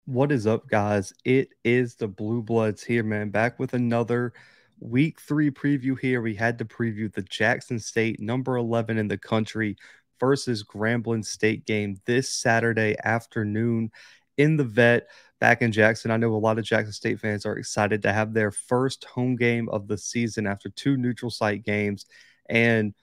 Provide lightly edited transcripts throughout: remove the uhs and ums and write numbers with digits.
What is up, guys? It is the Blue Bloods here, man. Back with another week 3 preview here. We had to preview the Jackson State number 11 in the country versus Grambling State game this Saturday afternoon in the vet back in Jackson. I know a lot of Jackson State fans are excited to have their first home game of the season after 2 neutral site games. And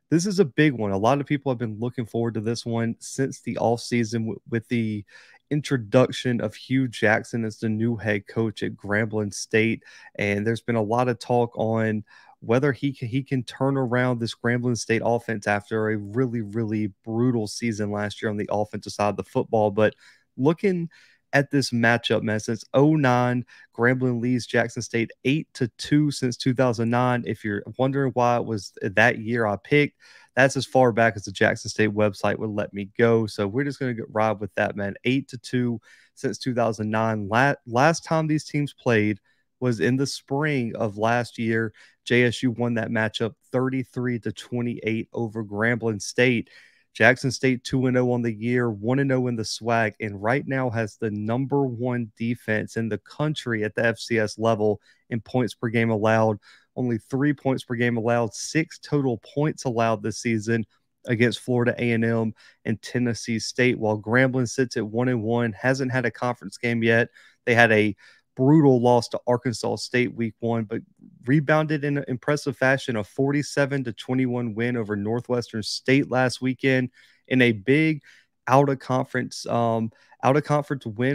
this is a big one. A lot of people have been looking forward to this one since the offseason with the introduction of Hue Jackson as the new head coach at Grambling State. And there's been a lot of talk on whether he can turn around this Grambling State offense after a really, really brutal season last year on the offensive side of the football. But looking at this matchup, man, since '09, Grambling leads Jackson State 8-2 since 2009. If you're wondering why it was that year I picked, that's as far back as the Jackson State website would let me go. So we're just going to ride with that, man. 8-2 since 2009. Last time these teams played was in the spring of last year. JSU won that matchup 33-28 over Grambling State. Jackson State 2-0 on the year, 1-0 in the SWAC, and right now has the #1 defense in the country at the FCS level in points per game allowed. Only 3 points per game allowed, 6 total points allowed this season against Florida A&M and Tennessee State, while Grambling sits at 1-1, hasn't had a conference game yet. They had a brutal loss to Arkansas State week 1, but rebounded in impressive fashion, a 47-21 win over Northwestern State last weekend in a big out of conference win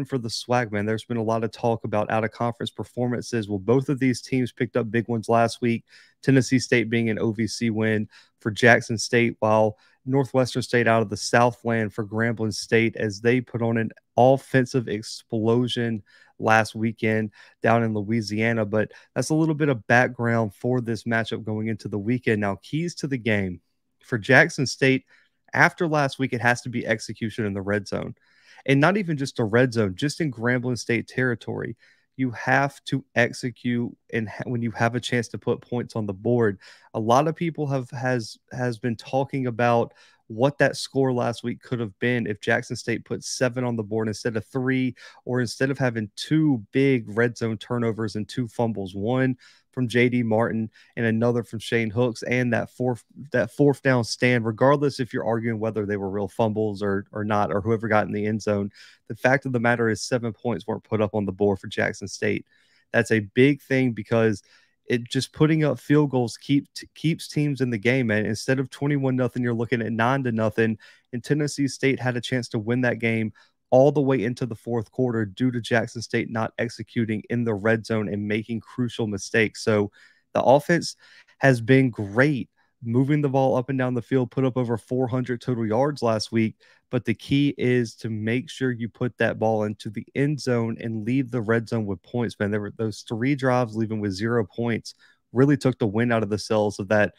for the SWAC, man. There's been a lot of talk about out of conference performances. Well, both of these teams picked up big ones last week. Tennessee State being an OVC win for Jackson State, while Northwestern State out of the Southland for Grambling State as they put on an offensive explosion last weekend down in Louisiana. But that's a little bit of background for this matchup going into the weekend. Now, keys to the game for Jackson State after last week, it has to be execution in the red zone. And not even just a red zone, just in Grambling State territory. You have to execute, and when you have a chance to put points on the board. A lot of people has been talking about what that score last week could have been if Jackson State put 7 on the board instead of 3, or instead of having 2 big red zone turnovers and 2 fumbles, one from JD Martin and another from Shane Hooks, and that fourth down stand, regardless if you're arguing whether they were real fumbles or not, or whoever got in the end zone. The fact of the matter is 7 points weren't put up on the board for Jackson State. That's a big thing because it just putting up field goals keeps teams in the game, man. Instead of 21-0, you're looking at 9-0, and Tennessee State had a chance to win that game all the way into the fourth quarter due to Jackson State not executing in the red zone and making crucial mistakes. So the offense has been great, moving the ball up and down the field, put up over 400 total yards last week. But the key is to make sure you put that ball into the end zone and leave the red zone with points, man. There were those 3 drives leaving with 0 points, really took the wind out of the sails of that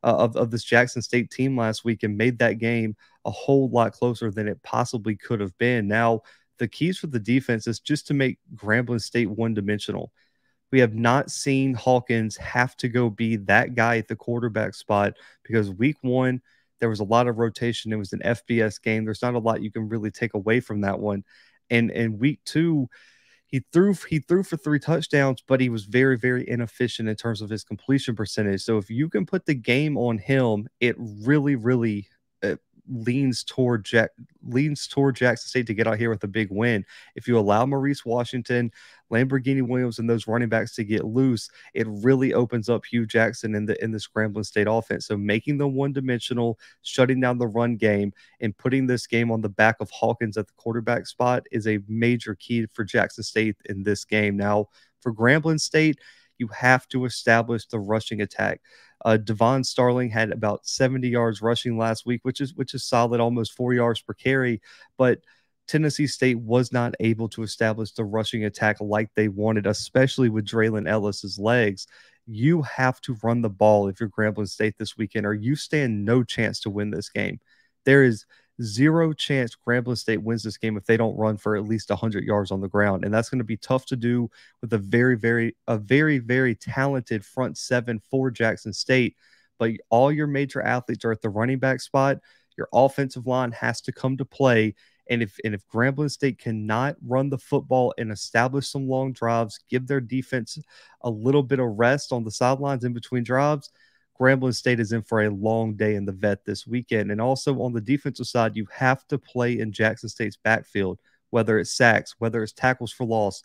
of this Jackson State team last week and made that game a whole lot closer than it possibly could have been. Now, the keys for the defense is just to make Grambling State one-dimensional. We have not seen Hawkins have to go be that guy at the quarterback spot because week 1, there was a lot of rotation. It was an FBS game. There's not a lot you can really take away from that one. And in week 2, he threw for 3 touchdowns, but he was very, very inefficient in terms of his completion percentage. So if you can put the game on him, it really, really leans toward Jackson State to get out here with a big win. If you allow Maurice Washington, Lamborghini Williams, and those running backs to get loose, it really opens up Hue Jackson in the Grambling State offense. So making them one-dimensional, shutting down the run game, and putting this game on the back of Hawkins at the quarterback spot is a major key for Jackson State in this game. Now, for Grambling State, you have to establish the rushing attack. Devon Starling had about 70 yards rushing last week, which is solid, almost 4 yards per carry. But Tennessee State was not able to establish the rushing attack like they wanted, especially with Draylon Ellis's legs. You have to run the ball if you're Grambling State this weekend, or you stand no chance to win this game. There is 0 chance Grambling State wins this game if they don't run for at least 100 yards on the ground. And that's going to be tough to do with a very, very talented front 7 for Jackson State. But all your major athletes are at the running back spot. Your offensive line has to come to play, And if Grambling State cannot run the football and establish some long drives, give their defense a little bit of rest on the sidelines in between drives, Grambling State is in for a long day in the vet this weekend. And also on the defensive side, you have to play in Jackson State's backfield, whether it's sacks, whether it's tackles for loss,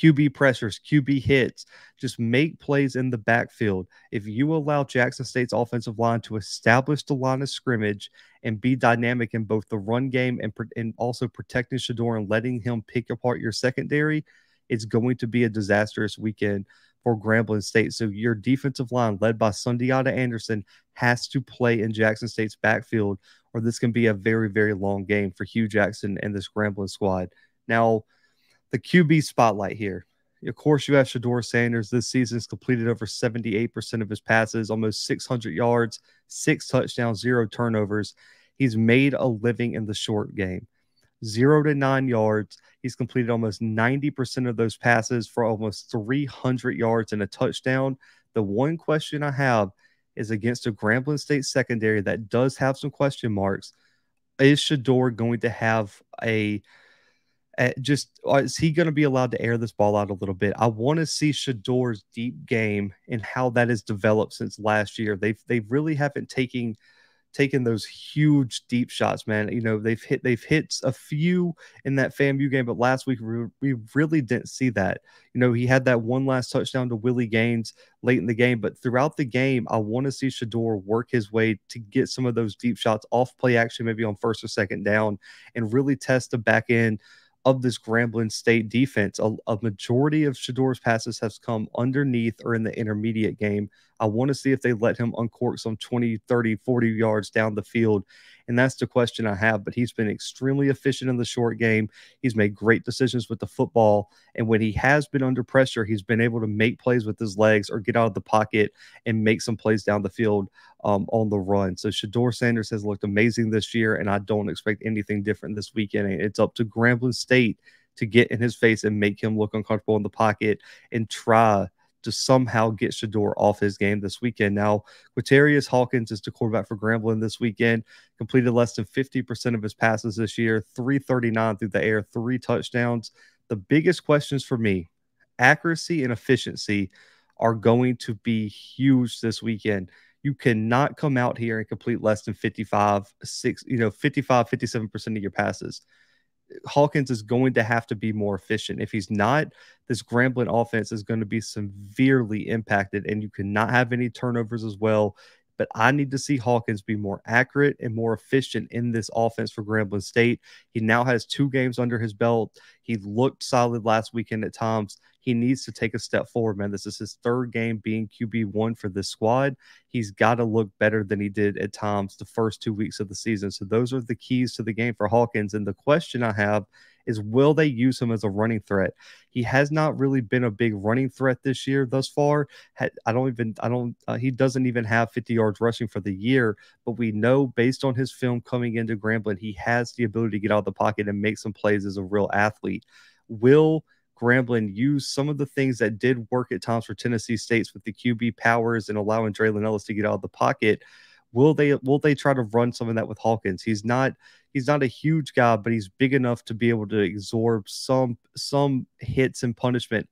QB pressures, QB hits. Just make plays in the backfield. If you allow Jackson State's offensive line to establish the line of scrimmage and be dynamic in both the run game and also protecting Shador and letting him pick apart your secondary, it's going to be a disastrous weekend for Grambling State. So your defensive line, led by Sundiata Anderson, has to play in Jackson State's backfield, or this can be a very, very long game for Hue Jackson and this Grambling squad. Now, the QB spotlight here. Of course, you have Shador Sanders. This season's completed over 78% of his passes, almost 600 yards, 6 touchdowns, 0 turnovers. He's made a living in the short game. 0 to 9 yards. He's completed almost 90% of those passes for almost 300 yards and a touchdown. The one question I have is against a Grambling State secondary that does have some question marks. Is Shador going to have is he going to be allowed to air this ball out a little bit? I want to see Shador's deep game and how that has developed since last year. They really haven't taken those huge deep shots, man. You know, they've hit a few in that FAMU game, but last week we really didn't see that. You know, he had that one last touchdown to Willie Gaines late in the game, but throughout the game, I want to see Shador work his way to get some of those deep shots off play action, maybe on first or second down, and really test the back end of this Grambling State defense. A majority of Shador's passes has come underneath or in the intermediate game. I want to see if they let him uncork some 20, 30, 40 yards down the field. And that's the question I have. But he's been extremely efficient in the short game. He's made great decisions with the football. And when he has been under pressure, he's been able to make plays with his legs or get out of the pocket and make some plays down the field on the run. So Shador Sanders has looked amazing this year, and I don't expect anything different this weekend. It's up to Grambling State to get in his face and make him look uncomfortable in the pocket and try to somehow get Shador off his game this weekend. Now, Quaterius Hawkins is the quarterback for Grambling this weekend, completed less than 50% of his passes this year, 339 through the air, 3 touchdowns. The biggest questions for me, accuracy and efficiency, are going to be huge this weekend. You cannot come out here and complete less than 57% of your passes. Hawkins is going to have to be more efficient. If he's not, this Grambling offense is going to be severely impacted, and you cannot have any turnovers as well. But I need to see Hawkins be more accurate and more efficient in this offense for Grambling State. He now has 2 games under his belt. He looked solid last weekend at times. He needs to take a step forward, man. This is his 3rd game being QB1 for this squad. He's got to look better than he did at times the first 2 weeks of the season. So those are the keys to the game for Hawkins. And the question I have is, will they use him as a running threat? He has not really been a big running threat this year thus far. He doesn't even have 50 yards rushing for the year, but we know based on his film coming into Grambling, he has the ability to get out of the pocket and make some plays as a real athlete. Will Grambling use some of the things that did work at times for Tennessee State's with the QB powers and allowing Draylon Ellis to get out of the pocket? Will they try to run some of that with Hawkins? He's not a huge guy, but he's big enough to be able to absorb some hits and punishment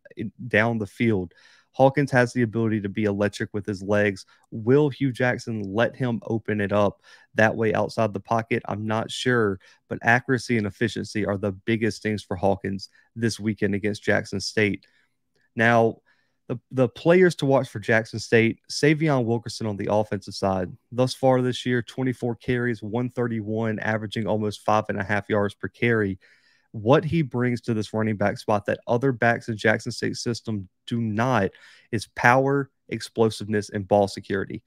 down the field. Hawkins has the ability to be electric with his legs. Will Hue Jackson let him open it up that way outside the pocket? I'm not sure, but accuracy and efficiency are the biggest things for Hawkins this weekend against Jackson State. Now, the players to watch for Jackson State, Savion Wilkerson on the offensive side. Thus far this year, 24 carries, 131, averaging almost 5.5 yards per carry. What he brings to this running back spot that other backs in Jackson State system do not is power, explosiveness, and ball security.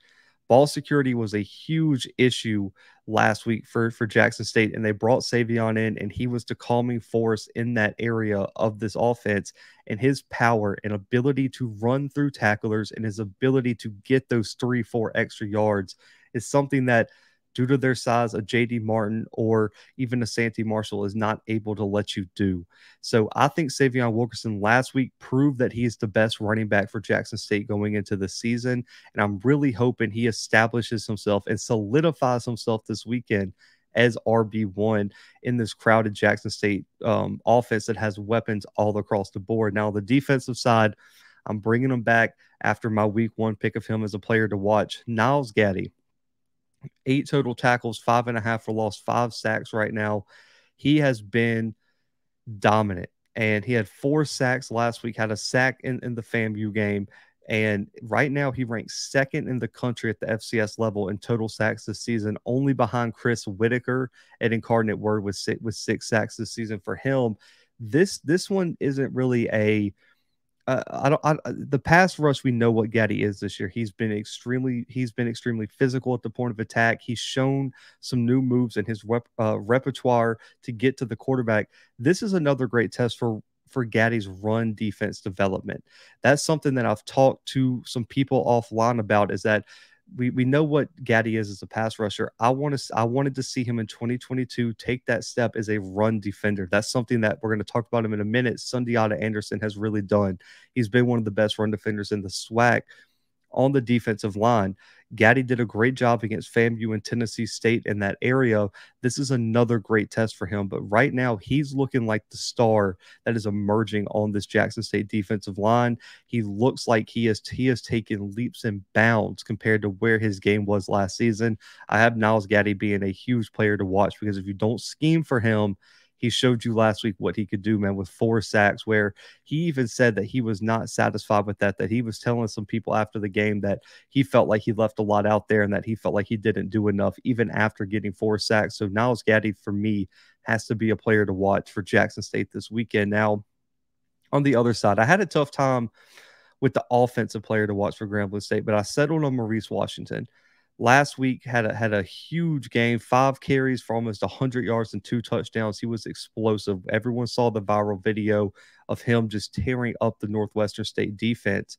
Ball security was a huge issue last week for Jackson State, and they brought Savion in, and he was the calming force in that area of this offense. And his power and ability to run through tacklers and his ability to get those 3-4 extra yards is something that, due to their size, a J.D. Martin or even a Santee Marshall is not able to let you do. So I think Savion Wilkerson last week proved that he is the best running back for Jackson State going into the season. And I'm really hoping he establishes himself and solidifies himself this weekend as RB1 in this crowded Jackson State offense that has weapons all across the board. Now, the defensive side, I'm bringing him back after my week 1 pick of him as a player to watch. Niles Gaddy, 8 total tackles, 5.5 for loss, 5 sacks right now. He has been dominant. And he had 4 sacks last week, had a sack in the FAMU game. And right now, he ranks 2nd in the country at the FCS level in total sacks this season, only behind Chris Whitaker at Incarnate Word with 6 sacks this season for him. This one isn't really a the pass rush. We know what Gaddy is this year. He's been extremely physical at the point of attack. He's shown some new moves in his repertoire to get to the quarterback. This is another great test for Gaddy's run defense development. That's something that I've talked to some people offline about, is that we know what Gaddy is as a pass rusher. I wanted to see him in 2022 take that step as a run defender. That's something that we're going to talk about him in a minute. Sundiata Anderson has really done. He's been one of the best run defenders in the SWAC on the defensive line. Gaddy did a great job against FAMU and Tennessee State in that area. This is another great test for him. But right now, he's looking like the star that is emerging on this Jackson State defensive line. He looks like he has taken leaps and bounds compared to where his game was last season. I have Niles Gaddy being a huge player to watch, because if you don't scheme for him, he showed you last week what he could do, man, with 4 sacks, where he even said that he was not satisfied with that he was telling some people after the game that he felt like he left a lot out there and that he felt like he didn't do enough even after getting 4 sacks. So Niles Gaddy, for me, has to be a player to watch for Jackson State this weekend. Now, on the other side, I had a tough time with the offensive player to watch for Grambling State, but I settled on Maurice Washington. Last week had a huge game, 5 carries for almost 100 yards and 2 touchdowns. He was explosive. Everyone saw the viral video of him just tearing up the Northwestern State defense.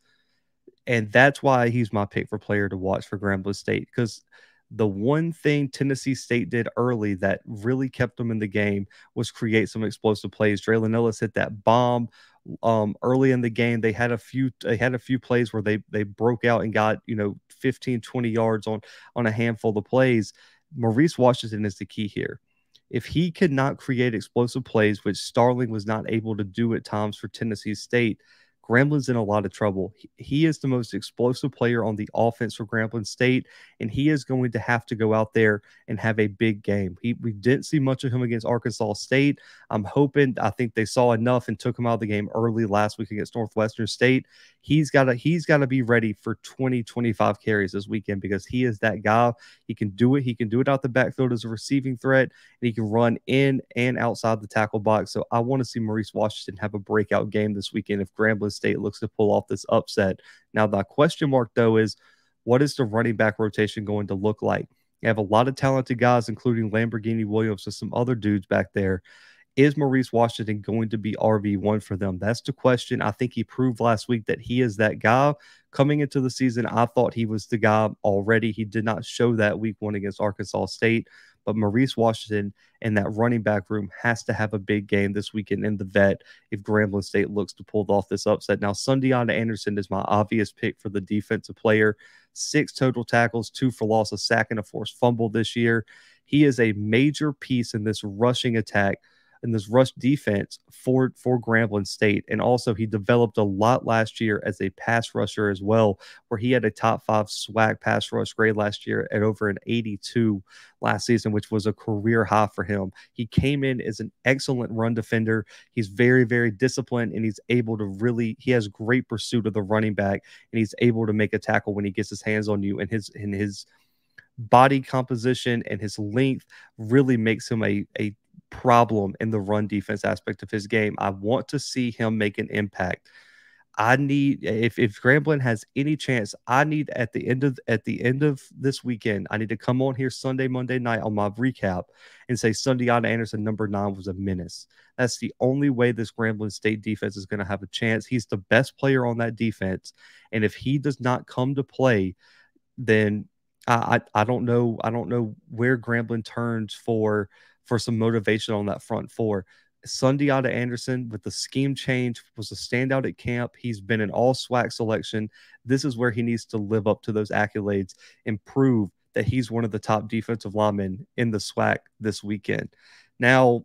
And that's why he's my pick for player to watch for Grambling State, because the one thing Tennessee State did early that really kept them in the game was create some explosive plays. Draylon Ellis hit that bomb early in the game. They had a few plays where they broke out and got 15, 20 yards on a handful of plays. Maurice Washington is the key here. If he could not create explosive plays, which Starling was not able to do at times for Tennessee State, Grambling's in a lot of trouble. He is the most explosive player on the offense for Grambling State, and he is going to have to go out there and have a big game. We didn't see much of him against Arkansas State. I think they saw enough and took him out of the game early last week against Northwestern State. He's got to be ready for 20, 25 carries this weekend, because he is that guy. He can do it. He can do it out the backfield as a receiving threat, and he can run in and outside the tackle box. So I want to see Maurice Washington have a breakout game this weekend if Grambling State looks to pull off this upset. Now, the question mark, though, is what is the running back rotation going to look like? You have a lot of talented guys, including Lamborghini Williams and some other dudes back there. Is Maurice Washington going to be RB1 for them? That's the question. I think he proved last week that he is that guy. Coming into the season, I thought he was the guy already. He did not show that week 1 against Arkansas State. But Maurice Washington and that running back room has to have a big game this weekend in the vet if Grambling State looks to pull off this upset. Now, Sundiata Anderson is my obvious pick for the defensive player. 6 total tackles, 2 for loss, a sack, and a forced fumble this year. He is a major piece in this rushing attack, in this rush defense for Grambling State. And also, he developed a lot last year as a pass rusher as well, where he had a top 5 SWAC pass rush grade last year at over an 82 last season, which was a career high for him. He came in as an excellent run defender. He's very, very disciplined, and he has great pursuit of the running back, and he's able to make a tackle when he gets his hands on you, and his body composition and his length really makes him a problem in the run defense aspect of his game. I want to see him make an impact. If Grambling has any chance, I need at the end of this weekend, I need to come on here Sunday, Monday night on my recap and say Sundiata Anderson, number 9, was a menace. That's the only way this Grambling State defense is going to have a chance. He's the best player on that defense, and if he does not come to play, then I don't know where Grambling turns for some motivation on that front four. Sundiata Anderson, with the scheme change, was a standout at camp. He's been an all SWAC selection. This is where he needs to live up to those accolades and prove that he's one of the top defensive linemen in the SWAC this weekend. Now,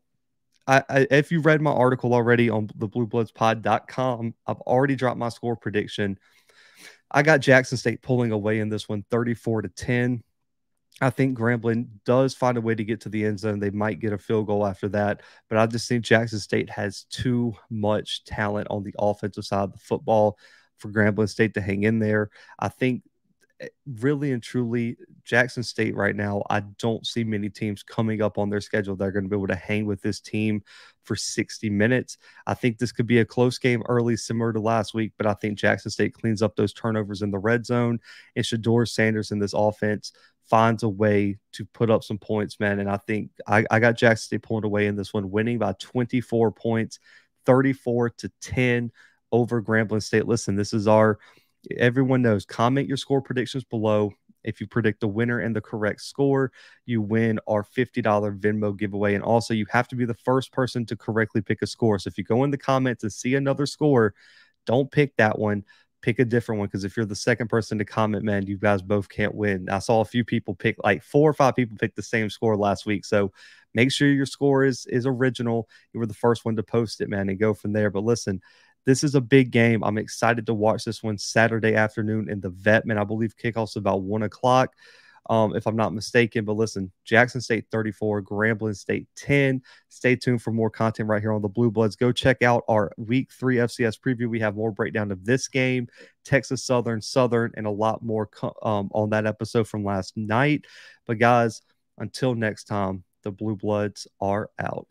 if you read my article already on the bluebloodspod.com, I've already dropped my score prediction. I got Jackson State pulling away in this one 34-10. I think Grambling does find a way to get to the end zone. They might get a field goal after that, but I just think Jackson State has too much talent on the offensive side of the football for Grambling State to hang in there. I think really and truly, Jackson State right now, I don't see many teams coming up on their schedule that are going to be able to hang with this team for 60 minutes. I think this could be a close game early, similar to last week, but I think Jackson State cleans up those turnovers in the red zone, and Shador Sanders in this offense finds a way to put up some points, man. And I think I got Jackson State pulling away in this one, winning by 24 points, 34-10 over Grambling State. Listen, this is everyone knows, comment your score predictions below. If you predict the winner and the correct score, you win our $50 Venmo giveaway. And also, you have to be the first person to correctly pick a score. So if you go in the comments and see another score, don't pick that one. Pick a different one, because if you're the second person to comment, man, you guys both can't win. I saw a few people pick, like 4 or 5 people pick the same score last week. So make sure your score is original. You were the first one to post it, man, and go from there. But listen, this is a big game. I'm excited to watch this one Saturday afternoon in the Vet, man. I believe kickoff's about 1 o'clock, if I'm not mistaken. But listen, Jackson State 34, Grambling State 10. Stay tuned for more content right here on the Blue Bloods. Go check out our Week 3 FCS preview. We have more breakdown of this game, Texas Southern, and a lot more on that episode from last night. But guys, until next time, the Blue Bloods are out.